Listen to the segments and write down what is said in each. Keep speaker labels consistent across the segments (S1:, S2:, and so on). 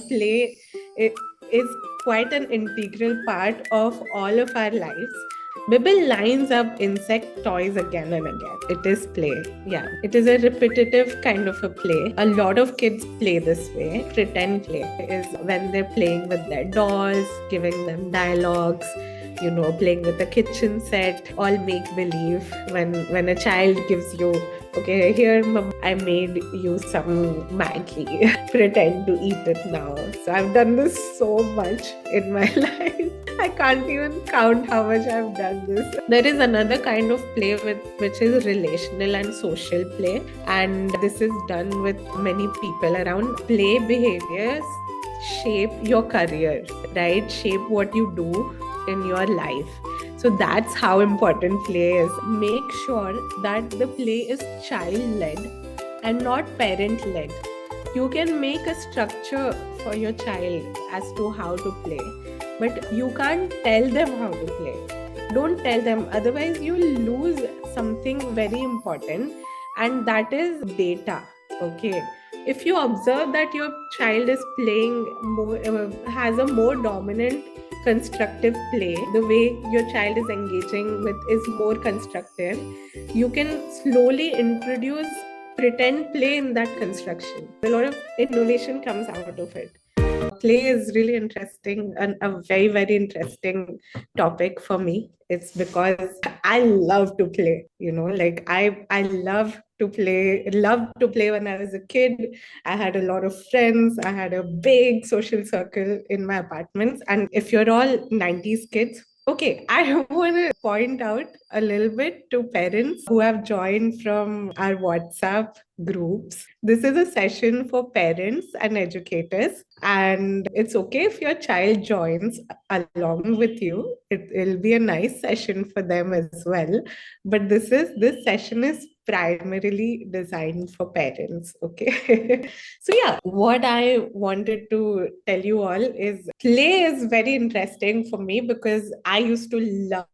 S1: play is quite an integral part of all of our lives. Bibble lines up insect toys again and again. It is play. Yeah. It is a repetitive kind of a play. A lot of kids play this way. Pretend play is when they're playing with their dolls, giving them dialogues, playing with the kitchen set, all make believe. When a child gives you, okay, here, mom, I made you some Maggie. Pretend to eat it now. So I've done this so much in my life. I can't even count how much I've done this. There is another kind of play which is relational and social play, and this is done with many people around. Play behaviors shape your career, right? Shape what you do in your life. So that's how important play is. Make sure that the play is child-led and not parent-led. You can make a structure for your child as to how to play, but you can't tell them how to play. Don't tell them, otherwise you'll lose something very important, and that is data. Okay, if you observe that your child is playing more, has a more dominant constructive play, the way your child is engaging with is more constructive, you can slowly introduce pretend play in that construction. A lot of innovation comes out of it. Play is really interesting and a very, very interesting topic for me. It's because I love to play, like I loved to play when I was a kid. I had a lot of friends. I had a big social circle in my apartments. And if you're all 90s kids, okay, I want to point out a little bit to parents who have joined from our WhatsApp groups. This is a session for parents and educators, and it's okay if your child joins along with you. It'll be a nice session for them as well. But this session is primarily designed for parents. Okay. So yeah, what I wanted to tell you all is play is very interesting for me because I used to love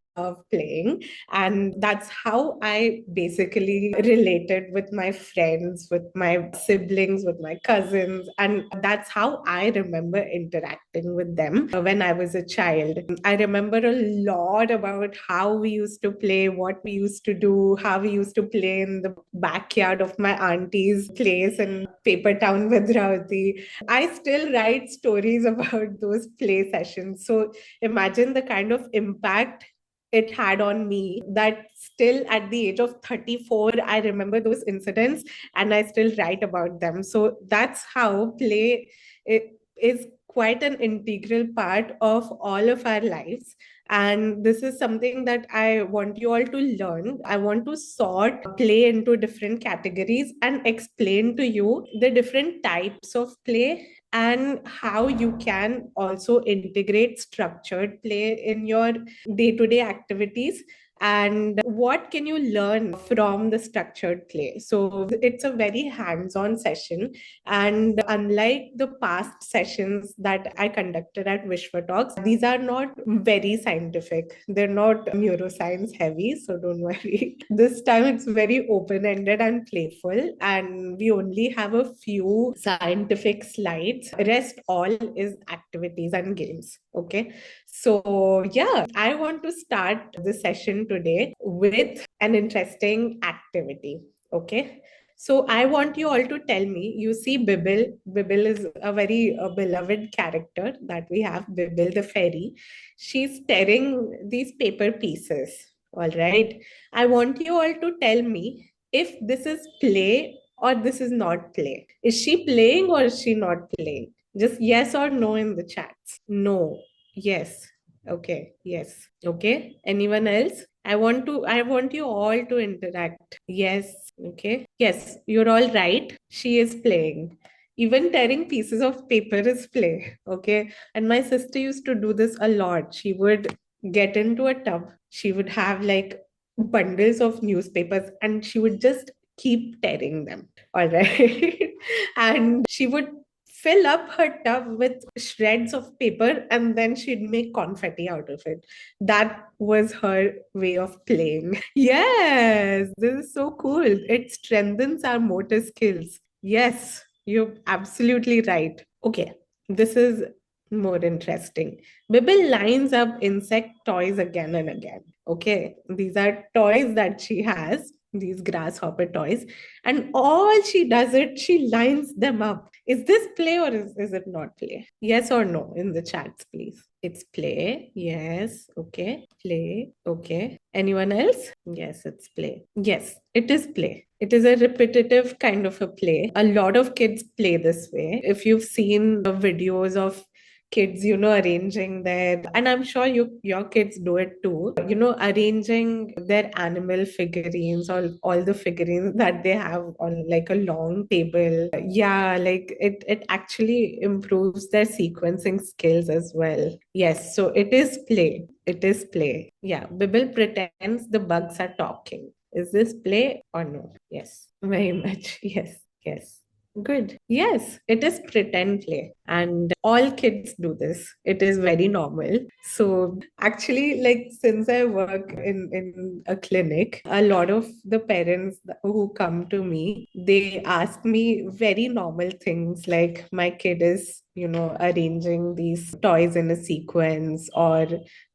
S1: playing, and that's how I basically related with my friends, with my siblings, with my cousins, and that's how I remember interacting with them when I was a child. I remember a lot about how we used to play, what we used to do, how we used to play in the backyard of my auntie's place in Paper Town, Bhadravati. I still write stories about those play sessions. So imagine the kind of impact it had on me that still at the age of 34, I remember those incidents and I still write about them. So that's how play is quite an integral part of all of our lives. And this is something that I want you all to learn. I want to sort play into different categories and explain to you the different types of play and how you can also integrate structured play in your day-to-day activities, and what can you learn from the structured play. So it's a very hands-on session, and unlike the past sessions that I conducted at WishwaTalks, these are not very scientific. They're not neuroscience heavy, so don't worry. This time it's very open-ended and playful, and we only have a few scientific slides. Rest all is activities and games. Okay. So yeah, I want to start the session today with an interesting activity. Okay. So I want you all to tell me, you see Bibble. Bibble is a very beloved character that we have, Bibble the fairy. She's tearing these paper pieces. All right. I want you all to tell me if this is play or this is not play. Is she playing or is she not playing? Just yes or no in the chats. No. Yes. Okay. Yes. Okay. Anyone else? I want you all to interact. Yes. Okay. Yes, you're all right. She is playing. Even tearing pieces of paper is play. Okay. And my sister used to do this a lot. She would get into a tub. She would have like bundles of newspapers and she would just keep tearing them. All right. And she would fill up her tub with shreds of paper and then she'd make confetti out of it. That was her way of playing. Yes, this is so cool. It strengthens our motor skills. Yes, you're absolutely right. Okay. this is more interesting. Bibble lines up insect toys again and again. Okay, these are toys that she has, these grasshopper toys, and all she does it, she lines them up. Is this play or is it not play? Yes or no in the chats, please. It's play. Yes. Okay. Play. Okay. Anyone else? Yes, it's play. Yes, it is play. It is a repetitive kind of a play. A lot of kids play this way. If you've seen the videos of kids, arranging their, and I'm sure your kids do it too, arranging their animal figurines, all the figurines that they have on like a long table. Yeah, like it actually improves their sequencing skills as well. Yes, so it is play. It is play. Yeah, Bibble pretends the bugs are talking. Is this play or no? Yes, very much. Yes, yes. Good. Yes, it is pretend play. And all kids do this. It is very normal. So actually, like since I work in a clinic, a lot of the parents who come to me, they ask me very normal things like my kid is, arranging these toys in a sequence or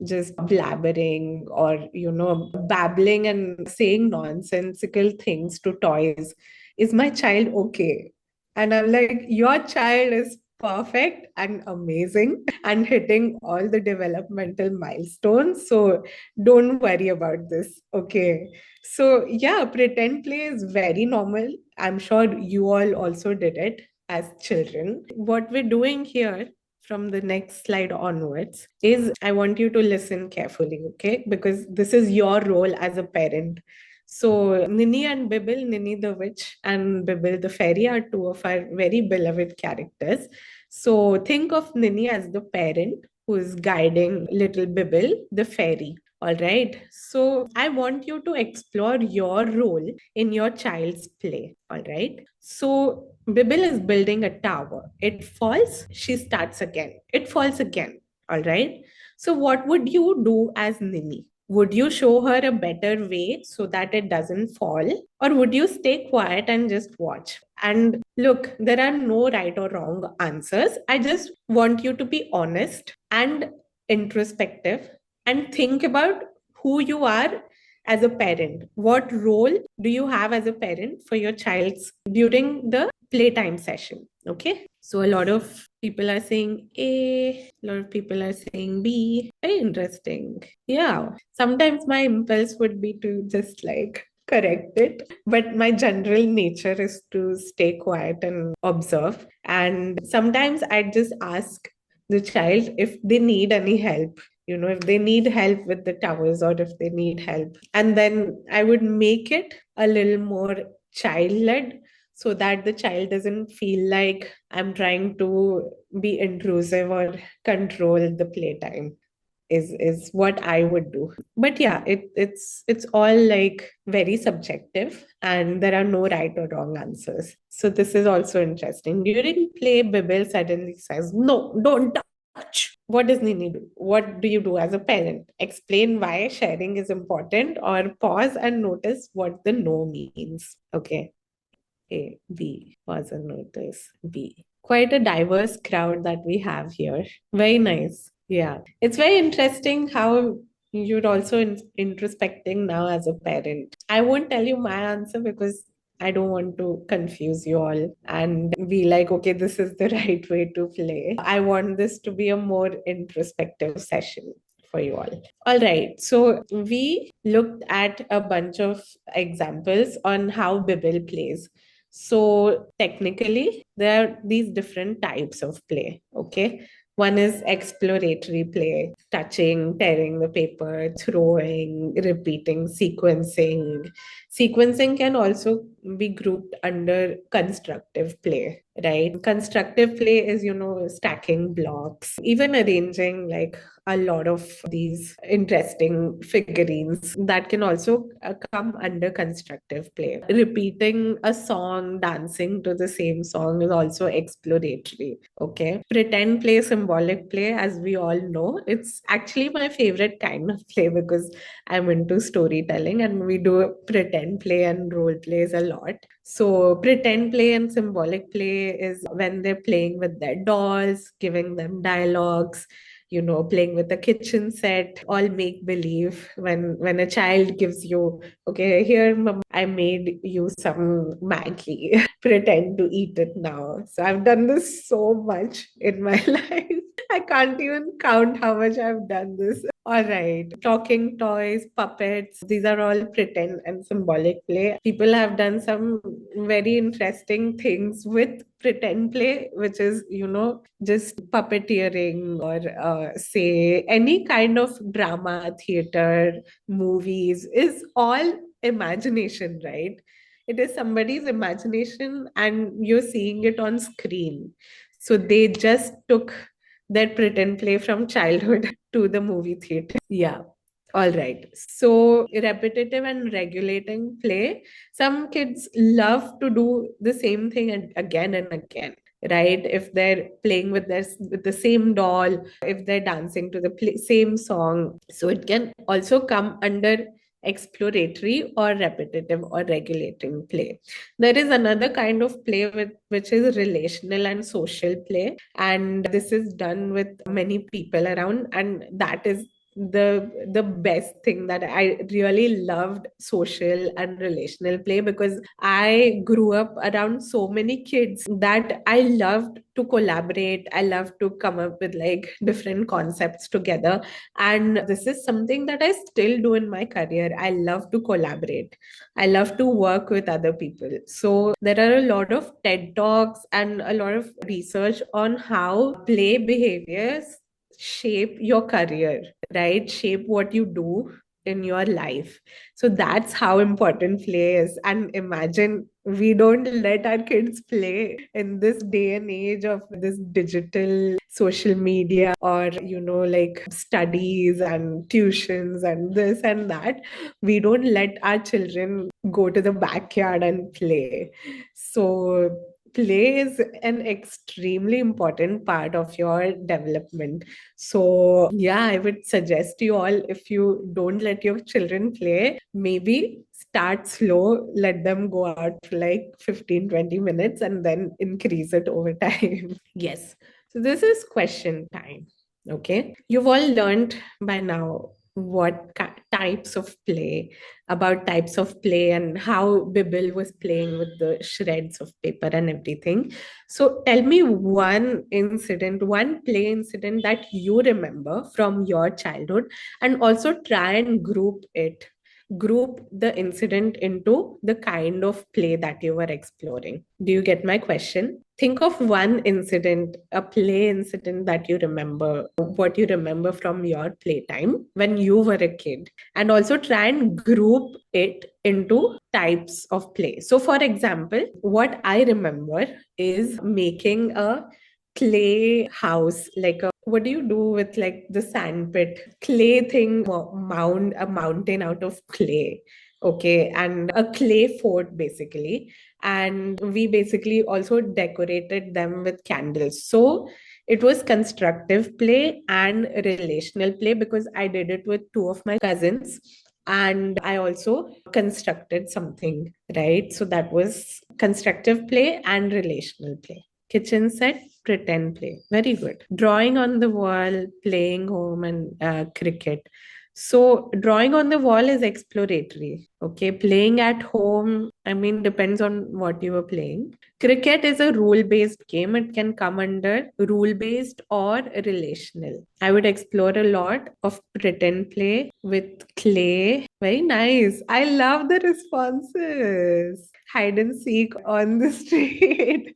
S1: just blabbering or, babbling and saying nonsensical things to toys. Is my child okay? And I'm like, your child is perfect and amazing and hitting all the developmental milestones. So don't worry about this. Okay. So, yeah, pretend play is very normal. I'm sure you all also did it as children. What we're doing here from the next slide onwards is I want you to listen carefully, okay? Because this is your role as a parent. So Nini and Bibble, Nini the witch and Bibble the fairy are two of our very beloved characters. So think of Nini as the parent who is guiding little Bibble, the fairy. All right. So I want you to explore your role in your child's play. All right. So Bibble is building a tower. It falls, she starts again. It falls again. All right. So what would you do as Nini? Would you show her a better way so that it doesn't fall? Or would you stay quiet and just watch? And look, there are no right or wrong answers. I just want you to be honest and introspective and think about who you are as a parent. What role do you have as a parent for your child's during the playtime session? Okay. So a lot of people are saying A, a lot of people are saying B. Very interesting. Yeah. Sometimes my impulse would be to just like correct it, but my general nature is to stay quiet and observe. And sometimes I just ask the child if they need any help, if they need help with the towers or if they need help. And then I would make it a little more child led so that the child doesn't feel like I'm trying to be intrusive or control the playtime is what I would do. But yeah, it's all like very subjective and there are no right or wrong answers. So this is also interesting. During play, Bibel suddenly says, "No, don't touch." What does Nini do? What do you do as a parent? Explain why sharing is important or pause and notice what the no means. Okay. A, B, pause and notice B. Quite a diverse crowd that we have here. Very nice. Yeah. It's very interesting how you're also introspecting now as a parent. I won't tell you my answer because I don't want to confuse you all and be like, okay, this is the right way to play. I want this to be a more introspective session for you all. All right. So we looked at a bunch of examples on how Bibble plays. So technically, there are these different types of play. Okay. One is exploratory play, touching, tearing the paper, throwing, repeating, sequencing. Sequencing can also be grouped under constructive play, right? Constructive play is, stacking blocks, even arranging like a lot of these interesting figurines that can also come under constructive play. Repeating a song, dancing to the same song is also exploratory. Okay. Pretend play, symbolic play, as we all know, it's actually my favorite kind of play because I'm into storytelling and we do pretend pretend play and role plays a lot. So, pretend play and symbolic play is when they're playing with their dolls, giving them dialogues, playing with the kitchen set, all make believe. When a child gives you, okay, here, mom, I made you some Maggie, pretend to eat it now. So I've done this so much in my life. I can't even count how much I've done this. All right. Talking toys, puppets, these are all pretend and symbolic play. People have done some very interesting things with pretend play, which is, just puppeteering or say any kind of drama, theater, movies is all imagination, right? It is somebody's imagination and you're seeing it on screen. So they just took that pretend play from childhood to the movie theater. Yeah. All right. So repetitive and regulating play. Some kids love to do the same thing again and again, right? If they're playing with the same doll, if they're dancing to the same song. So it can also come under exploratory or repetitive or regulating play. There is another kind of play which is relational and social play, and this is done with many people around, and that is the best thing. That I really loved social and relational play because I grew up around so many kids that I loved to collaborate. I love to come up with like different concepts together, and this is something that I still do in my career. I love to collaborate. I love to work with other people. So there are a lot of TED Talks and a lot of research on how play behaviors shape your career, right? Shape what you do in your life. So that's how important play is. And imagine we don't let our kids play in this day and age of this digital social media or, like studies and tuitions and this and that. We don't let our children go to the backyard and play. So play is an extremely important part of your development. So, yeah, I would suggest you all, if you don't let your children play, maybe start slow, let them go out for like 15-20 minutes and then increase it over time. Yes. So, this is question time. Okay. You've all learned by now what types of play, about types of play, and how Bibil was playing with the shreds of paper and everything. So tell me one incident, one play incident that you remember from your childhood, and also try and group the incident into the kind of play that you were exploring. Do you get my question? Think of one incident, a play incident that you remember, what you remember from your playtime when you were a kid, and also try and group it into types of play. So, for example, what I remember is making a clay house, like a, what do you do with like the sand pit clay thing, mound a mountain out of clay, okay, and a clay fort basically. And we basically also decorated them with candles. So it was constructive play and relational play because I did it with two of my cousins, and I also constructed something, right? So that was constructive play and relational play. Kitchen set, pretend play. Very good. Drawing on the wall, playing home, and cricket. So, drawing on the wall is exploratory. Okay. Playing at home, I mean, depends on what you are playing. Cricket is a rule based game. It can come under rule based or relational. I would explore a lot of pretend play with clay. Very nice. I love the responses. Hide and seek on the street.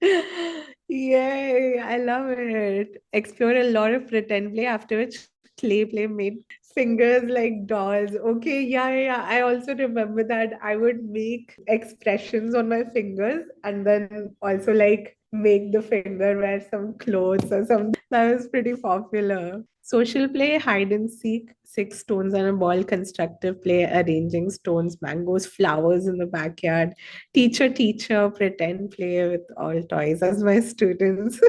S1: Yay, I love it. Explore a lot of pretend play, after which clay play made fingers like dolls. Okay, yeah, yeah, yeah. I also remember that I would make expressions on my fingers and then also like make the finger wear some clothes or something. That was pretty popular. Social play, hide and seek, six stones and a ball. Constructive play, arranging stones, mangoes, flowers in the backyard. Teacher, pretend play with all toys as my students.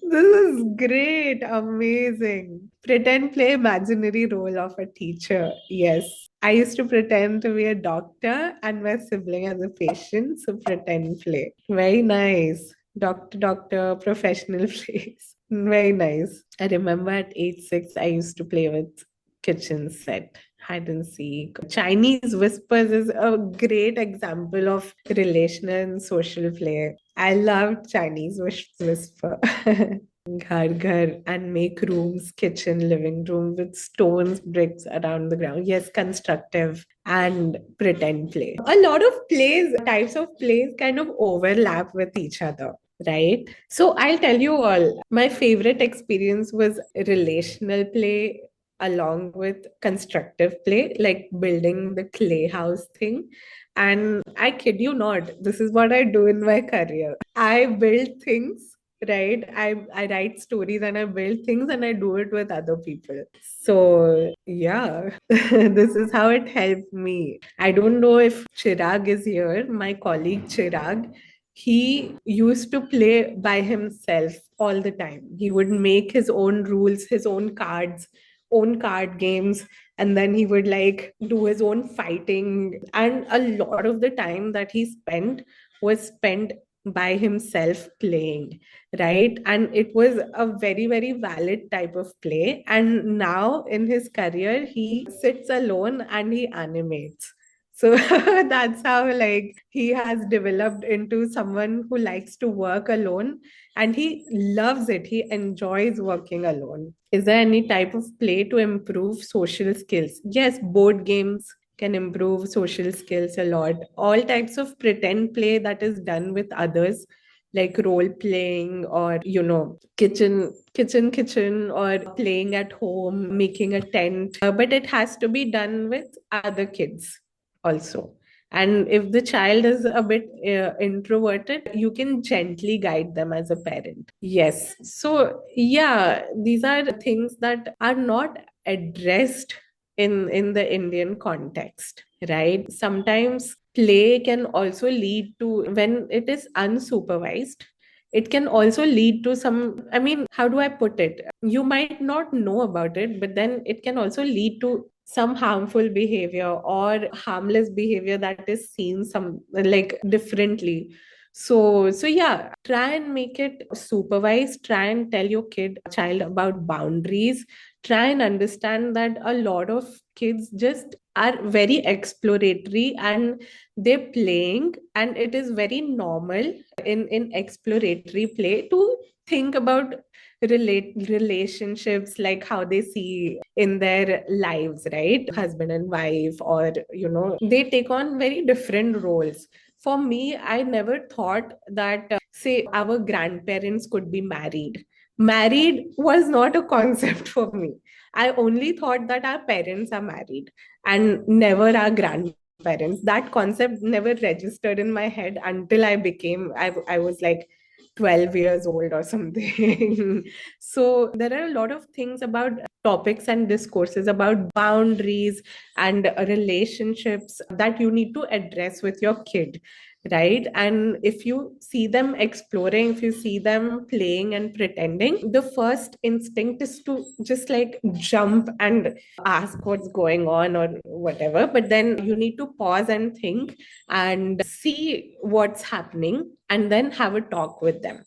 S1: This is great, amazing. Pretend play imaginary role of a teacher. Yes. I used to pretend to be a doctor and my sibling as a patient, so pretend play. Very nice. Doctor, professional plays. Very nice. I remember at age 6, I used to play with kitchen set, hide and seek. Chinese whispers is a great example of relational and social play. I loved Chinese whisper. Ghar ghar and make rooms, kitchen, living room with stones, bricks around the ground. Yes, constructive and pretend play. A lot of plays, types of plays kind of overlap with each other, right? So I'll tell you all, my favorite experience was relational play along with constructive play, like building the clay house thing. And I kid you not, this is what I do in my career. I build things, right? I write stories and I build things and I do it with other people. So yeah, this is how it helped me. I don't know if Chirag is here, my colleague Chirag. He used to play by himself all the time. He would make his own rules, his own cards, own card games, and then he would like do his own fighting. And a lot of the time that he spent was spent by himself playing, right? And it was a very, very valid type of play. And now in his career, he sits alone and he animates. So that's how like he has developed into someone who likes to work alone and he loves it. He enjoys working alone. Is there any type of play to improve social skills? Yes, board games can improve social skills a lot. All types of pretend play that is done with others, like role playing or kitchen or playing at home, making a tent, but it has to be done with other kids also. And if the child is a bit introverted, you can gently guide them as a parent. Yes. So, yeah, these are things that are not addressed in the Indian context, right? Sometimes play can also lead to, when it is unsupervised, it can also lead to some, I mean, how do I put it? You might not know about it, but then it can also lead to some harmful behavior or harmless behavior that is seen some like differently. So yeah, try and make it supervised. Try and tell your child about boundaries. Try and understand that a lot of kids just are very exploratory and they're playing, and it is very normal in exploratory play to think about relationships, like how they see in their lives, right? Husband and wife, or they take on very different roles. For me, I never thought that say our grandparents could be married was not a concept for me. I only thought that our parents are married and never our grandparents. That concept never registered in my head until I was like 12 years old or something. So there are a lot of things about topics and discourses about boundaries and relationships that you need to address with your kid, right? And if you see them exploring, if you see them playing and pretending, the first instinct is to just like jump and ask what's going on or whatever. But then you need to pause and think and see what's happening and then have a talk with them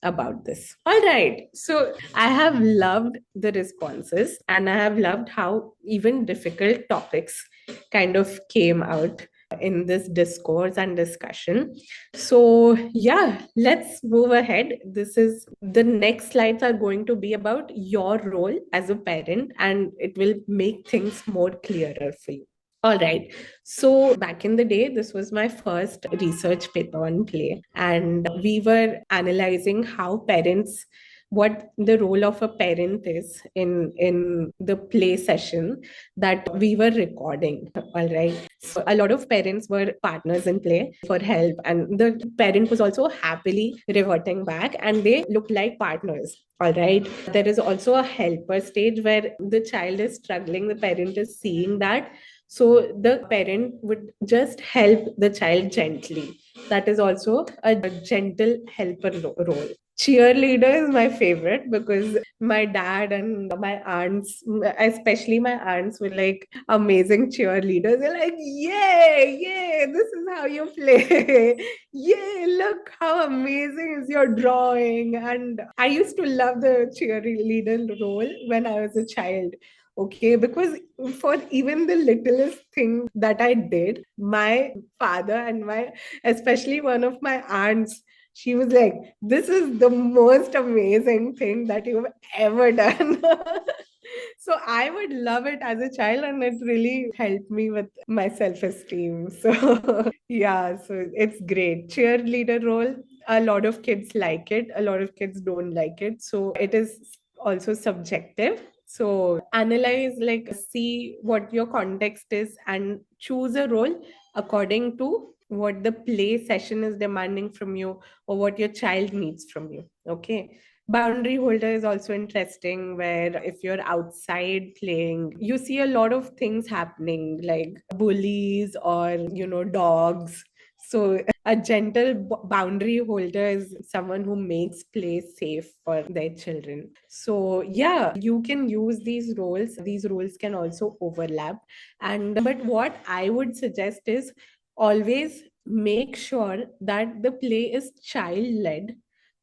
S1: about this. All right. So I have loved the responses and I have loved how even difficult topics kind of came out in this discourse and discussion. So, yeah, let's move ahead. This is the next slides are going to be about your role as a parent, and it will make things more clearer for you. All right. So back in the day, this was my first research paper on play, and we were analyzing how parents, what the role of a parent is in the play session that we were recording. All right. So a lot of parents were partners in play for help, and the parent was also happily reverting back, and they looked like partners. All right. There is also a helper stage where the child is struggling, the parent is seeing that. So the parent would just help the child gently. That is also a gentle helper role. Cheerleader is my favorite because my dad and my aunts, especially my aunts, were like amazing cheerleaders. They're like, yay, yay, this is how you play. Yay, look how amazing is your drawing. And I used to love the cheerleader role when I was a child. Okay, because for even the littlest thing that I did, my father and especially one of my aunts, she was like, this is the most amazing thing that you've ever done. So I would love it as a child, and it really helped me with my self-esteem. So yeah, so it's great. Cheerleader role, a lot of kids like it, a lot of kids don't like it. So it is also subjective. So analyze, like, see what your context is and choose a role according to what the play session is demanding from you or what your child needs from you. Okay. Boundary holder is also interesting, where if you're outside playing, you see a lot of things happening like bullies or, dogs. So a gentle boundary holder is someone who makes play safe for their children. So yeah, you can use these roles. These roles can also overlap. And but what I would suggest is always make sure that the play is child led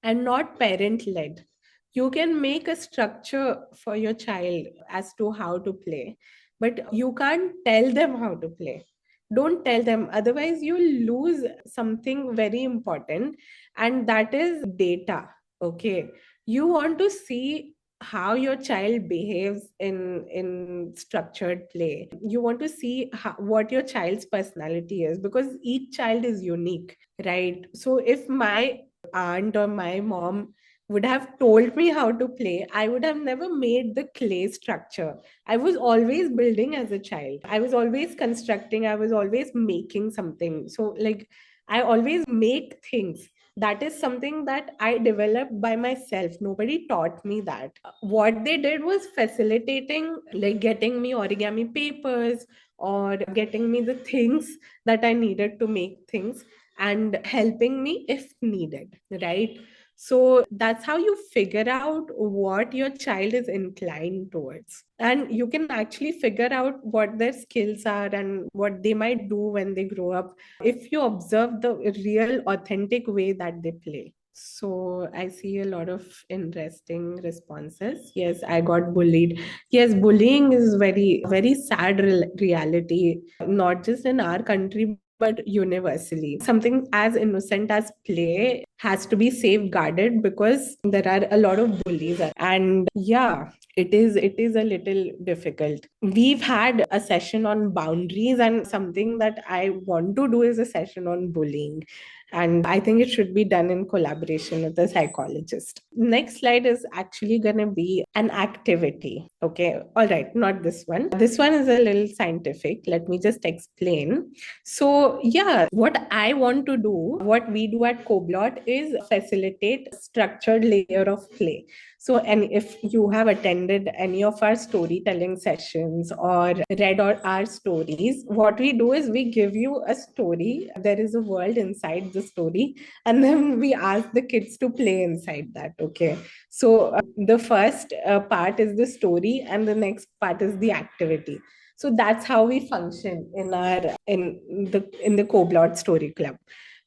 S1: and not parent led. You can make a structure for your child as to how to play, but you can't tell them how to play. Don't tell them, otherwise, you'll lose something very important, and that is data. Okay. You want to see how your child behaves in structured play. You want to see what your child's personality is, because each child is unique, right? So if my aunt or my mom would have told me how to play, I would have never made the clay structure. I was always building as a child. I was always constructing. I was always making something. So, like, I always make things. That is something that I developed by myself. Nobody taught me that. What they did was facilitating, like getting me origami papers or getting me the things that I needed to make things and helping me if needed, right? So that's how you figure out what your child is inclined towards. And you can actually figure out what their skills are and what they might do when they grow up if you observe the real, authentic way that they play. So I see a lot of interesting responses. Yes, I got bullied. Yes, bullying is very, very sad reality, not just in our country, but universally. Something as innocent as play has to be safeguarded because there are a lot of bullies. And yeah, it is a little difficult. We've had a session on boundaries, and something that I want to do is a session on bullying. And I think it should be done in collaboration with a psychologist. Next slide is actually going to be an activity. Okay. All right. Not this one. This one is a little scientific. Let me just explain. So, yeah, what I want to do, what we do at Coblot is facilitate structured layer of play. So, and if you have attended any of our storytelling sessions or read our stories, what we do is we give you a story. There is a world inside the story, and then we ask the kids to play inside that. Okay. So, the first part is the story, and the next part is the activity. So that's how we function in the Coblot Story Club.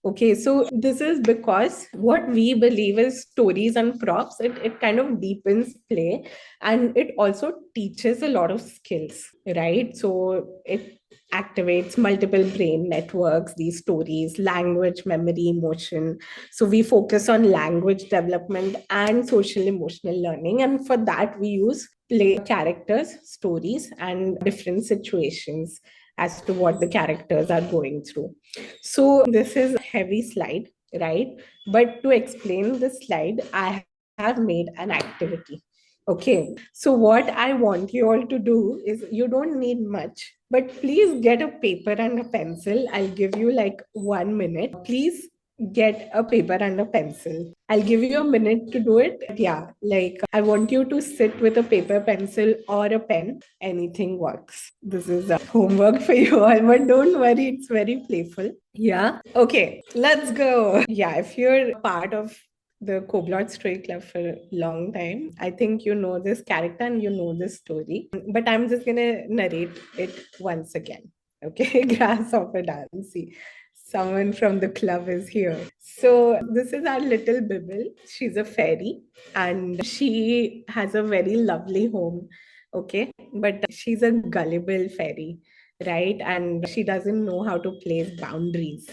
S1: Okay, so this is because what we believe is stories and props, it kind of deepens play, and it also teaches a lot of skills, right? So it activates multiple brain networks, these stories, language, memory, emotion. So we focus on language development and social emotional learning. And for that, we use play characters, stories, and different situations as to what the characters are going through. So this is a heavy slide, right? But to explain the slide, I have made an activity. Okay, so what I want you all to do is, you don't need much, but please get a paper and a pencil. I'll give you like 1 minute. Please get a paper and a pencil. I'll give you a minute to do it. Yeah, like I want you to sit with a paper, pencil, or a pen. Anything works. This is a homework for you all, but don't worry, it's very playful. Yeah. Okay, let's go. Yeah, if you're part of the Koblot Story Club for a long time. I think you know this character and you know this story, but I'm just gonna narrate it once again. Okay, Grasshopper Dance. See, someone from the club is here. So this is our little Bibble. She's a fairy and she has a very lovely home. Okay, but she's a gullible fairy, right? And she doesn't know how to place boundaries.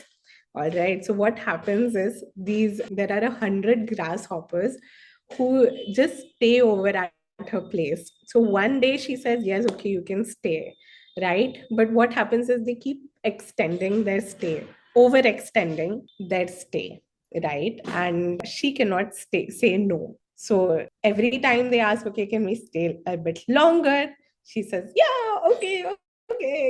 S1: All right. So what happens is there are 100 grasshoppers who just stay over at her place. So one day she says, yes, okay, you can stay, right? But what happens is they keep extending their stay, overextending their stay, right? And she cannot say no. So every time they ask, okay, can we stay a bit longer? She says, yeah, okay,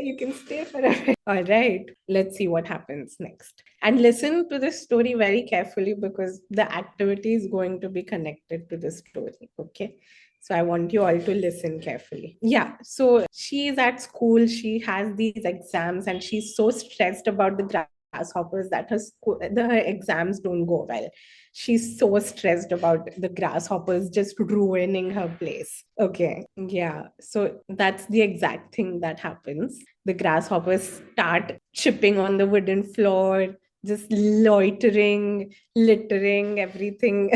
S1: you can stay forever. All right, let's see what happens next. And listen to this story very carefully because the activity is going to be connected to the story. Okay. So I want you all to listen carefully. Yeah. So she is at school. She has these exams and she's so stressed about the grasshoppers that her exams don't go well. She's so stressed about the grasshoppers just ruining her place. Okay. Yeah. So that's the exact thing that happens. The grasshoppers start chipping on the wooden floor, just loitering, littering everything,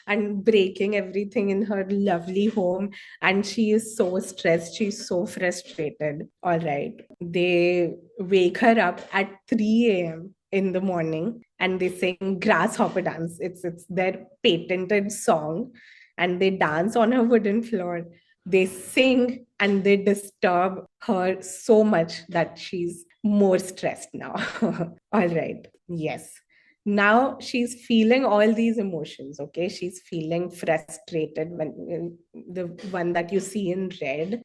S1: and breaking everything in her lovely home. And she is so stressed. She's so frustrated. All right. They wake her up at 3 a.m. in the morning and they sing Grasshopper Dance. It's their patented song. And they dance on a wooden floor. They sing and they disturb her so much that she's more stressed now. All right. Yes. Now she's feeling all these emotions. Okay. She's feeling frustrated when the one that you see in red,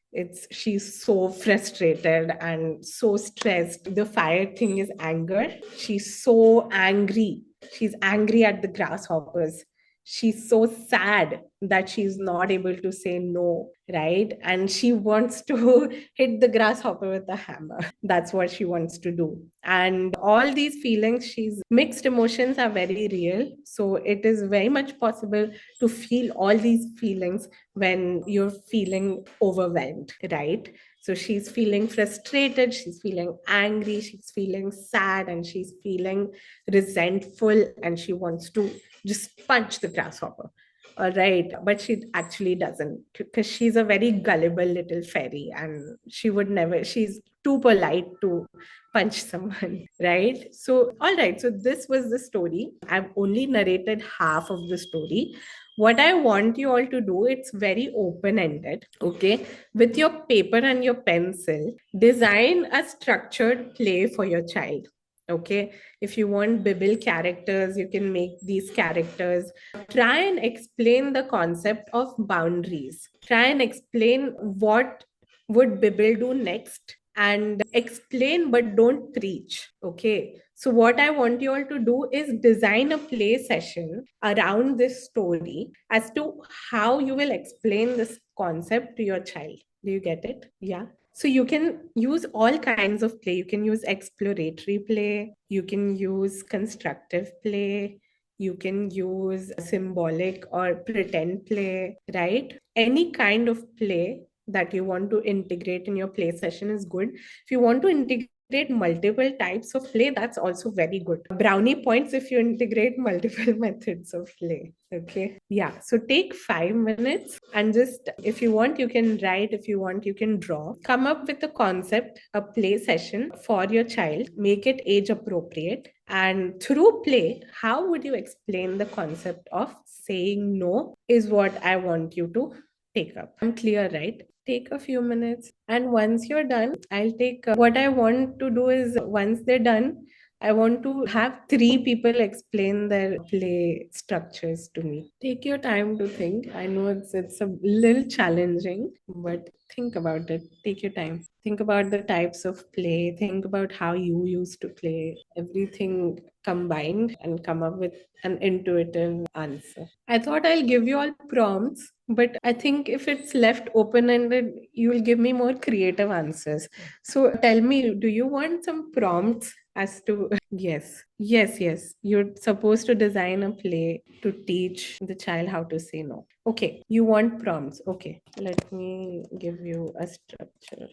S1: she's so frustrated and so stressed. The fire thing is anger. She's so angry. She's angry at the grasshoppers. She's so sad that she's not able to say no, right? And she wants to hit the grasshopper with a hammer. That's what she wants to do. And all these feelings, she's mixed emotions are very real. So it is very much possible to feel all these feelings when you're feeling overwhelmed, right? So she's feeling frustrated, she's feeling angry, she's feeling sad, and she's feeling resentful, and she wants to just punch the grasshopper. All right. But she actually doesn't because she's a very gullible little fairy and she would never, she's too polite to punch someone. Right. So, all right. So, this was the story. I've only narrated half of the story. What I want you all to do, it's very open ended. Okay. With your paper and your pencil, design a structured play for your child. Okay. If you want Bible characters, you can make these characters. Try and explain the concept of boundaries. Try and explain what would Bible do next and explain but don't preach. Okay. So what I want you all to do is design a play session around this story as to how you will explain this concept to your child. Do you get it? Yeah. So you can use all kinds of play. You can use exploratory play, you can use constructive play, you can use symbolic or pretend play, right? Any kind of play that you want to integrate in your play session is good. If you want to integrate multiple types of play, that's also very good. Brownie points if you integrate multiple methods of play. Okay. Yeah. So take 5 minutes and just, if you want, you can write. If you want, you can draw. Come up with a concept, a play session for your child. Make it age appropriate. And through play, how would you explain the concept of saying no is what I want you to take up. I'm clear, right? Take a few minutes. And once you're done, I'll take what I want to do is once they're done, I want to have 3 people explain their play structures to me. Take your time to think. I know it's a little challenging, but think about it. Take your time. Think about the types of play. Think about how you used to play. Everything combined and come up with an intuitive answer. I thought I'll give you all prompts, but I think if it's left open ended, you will give me more creative answers. So tell me, do you want some prompts as to yes, you're supposed to design a play to teach the child how to say no. Okay, you want prompts. Okay, let me give you a structure.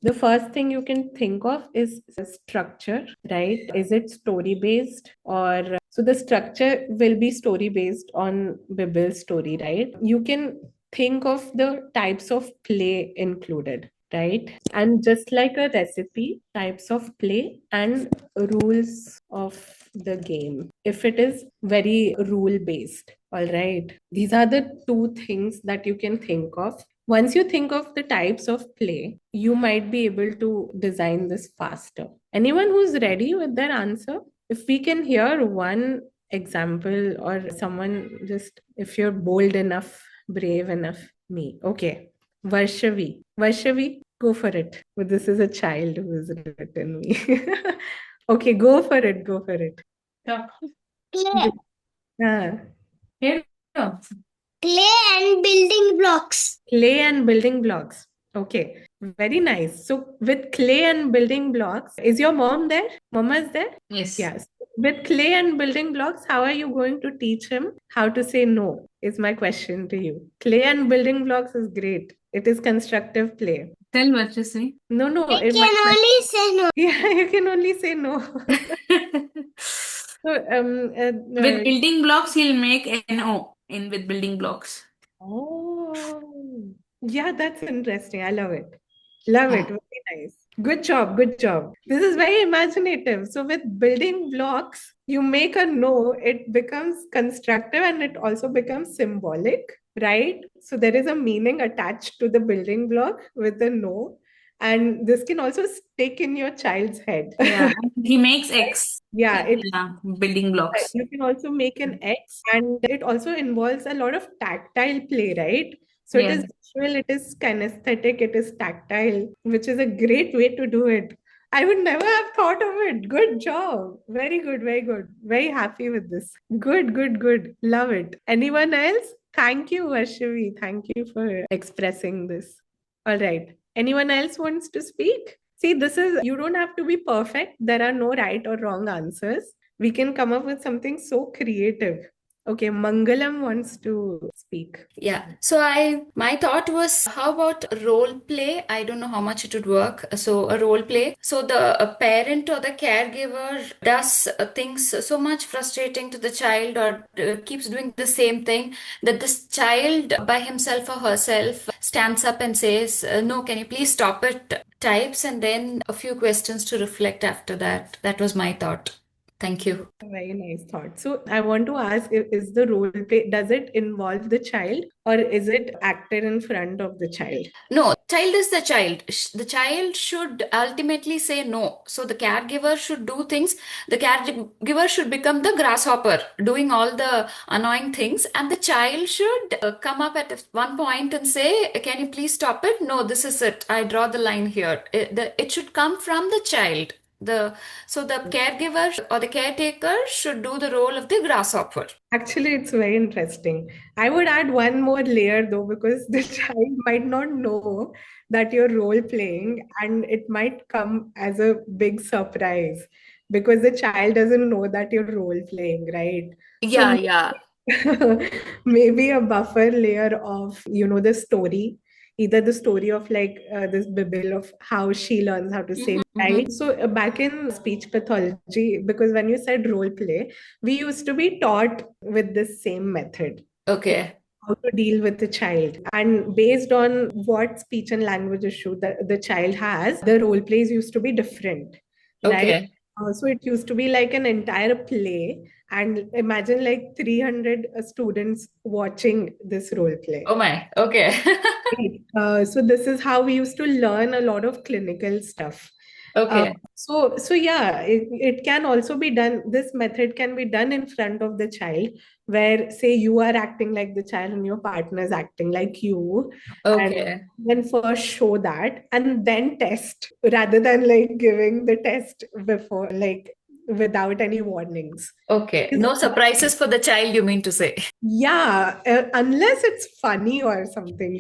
S1: The first thing you can think of is a structure, right? Is it story based, or so the structure will be story based on Bibel's story, right? You can think of the types of play included, right? And just like a recipe, types of play and rules of the game. If it is very rule based, all right, these are the two things that you can think of. Once you think of the types of play, you might be able to design this faster. Anyone who's ready with their answer? If we can hear one example, or someone, just if you're bold enough, brave enough. Me. Okay. Varshavi, go for it. But this is a child who has written me. Okay, go for it. Go for it.
S2: Yeah. Clay.
S1: Ah,
S2: Here we go. Clay and building blocks.
S1: clay and building blocks. Okay, very nice. So with clay and building blocks, is your mom there? Mama is there?
S2: Yes.
S1: Yes. With clay and building blocks, how are you going to teach him how to say no? Is my question to you. Clay and building blocks is great. It is constructive play.
S2: Tell what you say.
S1: No, no.
S2: I can only say no.
S1: Yeah, you can only say no. So,
S2: With building blocks, he'll make an O in with building blocks.
S1: oh, yeah, that's interesting. I love it. Love it.
S2: Yeah.
S1: Very nice. Good job. Good job. This is very imaginative. So, with building blocks, you make a no, it becomes constructive and it also becomes symbolic, right? So, there is a meaning attached to the building block with the no. And this can also stick in your child's head.
S2: Yeah. He makes X.
S1: Yeah, it
S2: Yeah. Building blocks.
S1: you can also make an X, and it also involves a lot of tactile play, right? So it
S2: Yes.
S1: is visual, it is kinesthetic, it is tactile, which is a great way to do it. I would never have thought of it. Good job. Very good, very good. Very happy with this. Good, good, good. Love it. Anyone else? Thank you, Varshavi. Thank you for expressing this. All right. Anyone else wants to speak? See, this is, you don't have to be perfect. There are no right or wrong answers. We can come up with something so creative. Okay, Mangalam wants to speak.
S3: Yeah. So my thought was, how about role play? I don't know how much it would work. So a role play. So the parent or the caregiver does things so much frustrating to the child, or keeps doing the same thing, that this child by himself or herself stands up and says, "No, can you please stop it?" Types, and then a few questions to reflect after that. That was my thought. Thank you.
S1: Very nice thought. So I want to ask, is the role play, does it involve the child or is it acted in front of the child?
S3: No, child is the child. The child should ultimately say no. So the caregiver should do things. The caregiver should become the grasshopper, doing all the annoying things. And the child should come up at one point and say, "Can you please stop it? No, this is it. I draw the line here." It should come from the child. So the caregiver or the caretaker should do the role of the grasshopper.
S1: Actually, it's very interesting. I would add one more layer though, because the child might not know that you're role playing and it might come as a big surprise because the child doesn't know that you're role playing, right? So
S3: Yeah, yeah.
S1: maybe a buffer layer of, the story, either the story of like this Bible of how she learns how to say, right? So back in speech pathology, because when you said role play, we used to be taught with this same method.
S3: Okay.
S1: How to deal with the child. And based on what speech and language issue the child has, the role plays used to be different, right?
S3: Okay.
S1: So it used to be like an entire play. And imagine like 300 students watching this role play.
S3: Oh my. Okay.
S1: So this is how we used to learn a lot of clinical stuff.
S3: Okay.
S1: So yeah, it can also be done. This method can be done in front of the child, where say you are acting like the child and your partner is acting like you, and
S3: Okay.
S1: then first show that and then test rather than like giving the test before, like without any warnings.
S3: Okay. No surprises for the child, you mean to say?
S1: Yeah, unless it's funny or something.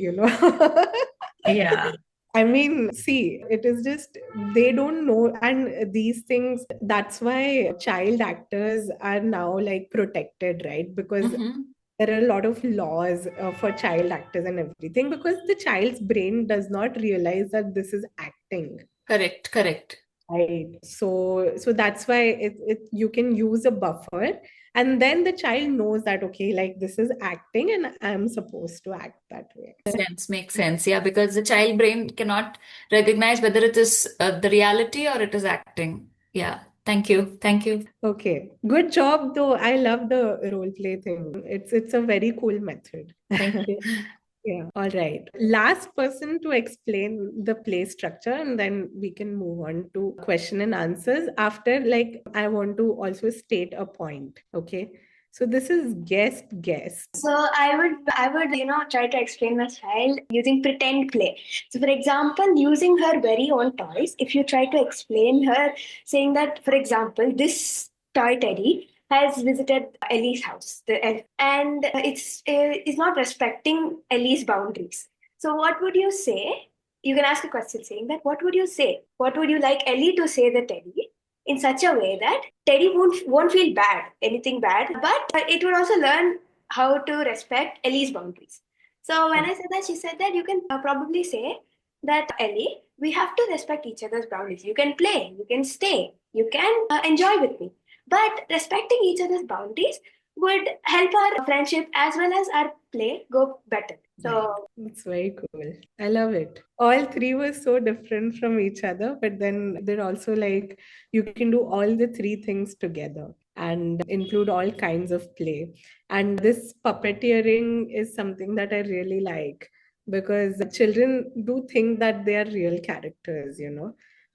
S3: Yeah.
S1: I mean, see, it is just they don't know, and these things, that's why child actors are now like protected, right? Because
S3: Mhm.
S1: there are a lot of laws for child actors and everything, because the child's brain does not realize that this is acting.
S3: Correct, correct.
S1: Right. So that's why you can use a buffer, and then the child knows that, okay, like this is acting and I'm supposed to act that way.
S3: Makes sense. Yeah, because the child brain cannot recognize whether it is the reality or it is acting. Yeah. Thank you. Thank you.
S1: Okay. Good job though. I love the role play thing. It's a very cool method.
S3: Thank you.
S1: Yeah. All right. Last person to explain the play structure, and then we can move on to question and answers. After, like, I want to also state a point. Okay. So this is guest.
S4: So I would try to explain my child using pretend play. So for example, using her very own toys, if you try to explain her, saying that, for example, this toy teddy has visited Ellie's house, the elf, and is not respecting Ellie's boundaries. So what would you say? You can ask a question saying that, what would you say? What would you like Ellie to say the teddy in such a way that Teddy won't feel anything bad, but it would also learn how to respect Ellie's boundaries. So when I said that, she said that you can probably say that, Ellie, we have to respect each other's boundaries. You can play, you can stay, you can enjoy with me, but respecting each other's boundaries would help our friendship as well as our play go better. So
S1: It's very cool. I love it. All three were so different from each other, but then they're also like you can do all the three things together and include all kinds of play. And this puppeteering is something that I really like, because children do think that they are real characters,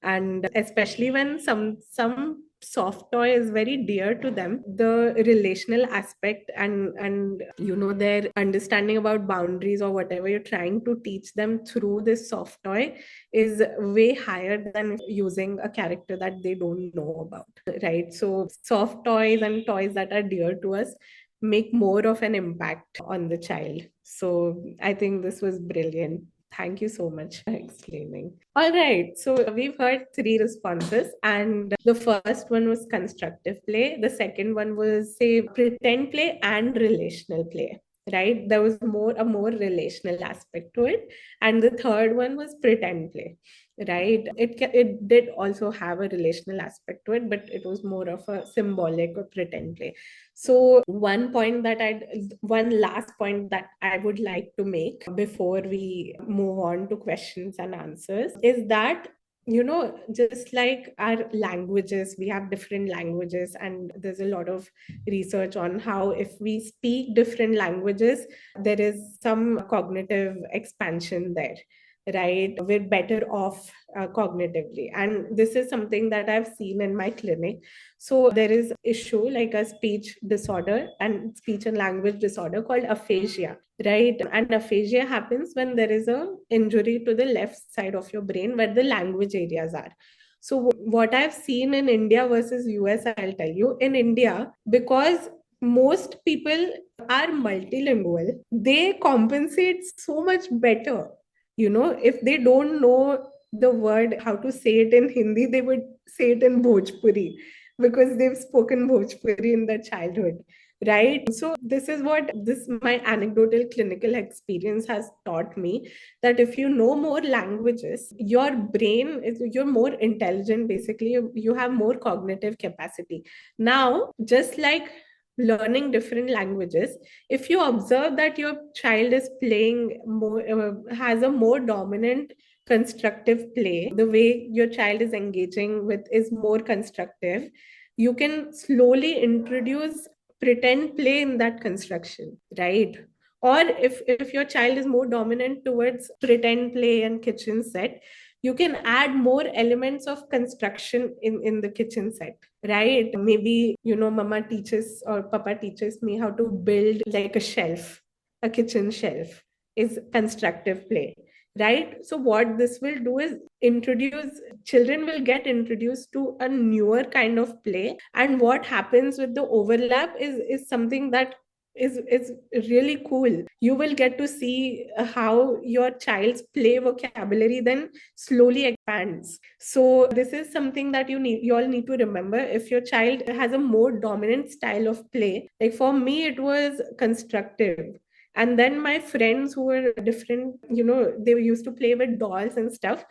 S1: and especially when some soft toy is very dear to them, the relational aspect and their understanding about boundaries or whatever you're trying to teach them through this soft toy is way higher than using a character that they don't know about, right? So soft toys and toys that are dear to us make more of an impact on the child. So I think this was brilliant. Thank you so much for explaining. All right, so we've heard three responses, and the first one was constructive play. The second one was, say, pretend play and relational play, right? There was a more relational aspect to it. And the third one was pretend play, right? It did also have a relational aspect to it, but it was more of a symbolic or pretend play. So one last point that I would like to make before we move on to questions and answers is that, just like our languages, we have different languages, and there's a lot of research on how if we speak different languages, there is some cognitive expansion there, right? We're better off cognitively. And this is something that I've seen in my clinic. So there is issue like a speech disorder and speech and language disorder called aphasia, right? And aphasia happens when there is a injury to the left side of your brain where the language areas are. So what I've seen in India versus US, I'll tell you, in India, because most people are multilingual, they compensate so much better. If they don't know the word, how to say it in Hindi, they would say it in Bhojpuri because they've spoken Bhojpuri in their childhood, right? So this is what this my anecdotal clinical experience has taught me, that if you know more languages, you're more intelligent. Basically, you have more cognitive capacity. Now, just like learning different languages, if you observe that your child is playing more, has a more dominant constructive play, the way your child is engaging with is more constructive, you can slowly introduce pretend play in that construction, right? Or if your child is more dominant towards pretend play and kitchen set, you can add more elements of construction in the kitchen set, right? Maybe, mama teaches or papa teaches me how to build like a shelf, a kitchen shelf is constructive play, right? So what this will do is introduce children will get introduced to a newer kind of play, and what happens with the overlap is something that is really cool. You will get to see how your child's play vocabulary then slowly expands. So this is something that you all need to remember. If your child has a more dominant style of play, like for me it was constructive, and then my friends who were different, they used to play with dolls and stuff,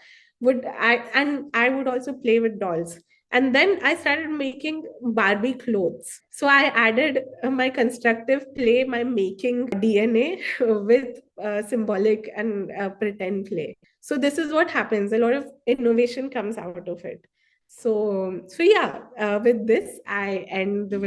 S1: I would also play with dolls. And then I started making Barbie clothes. So I added my constructive play, my making DNA with symbolic and pretend play. So this is what happens. A lot of innovation comes out of it. So yeah, with this, I end the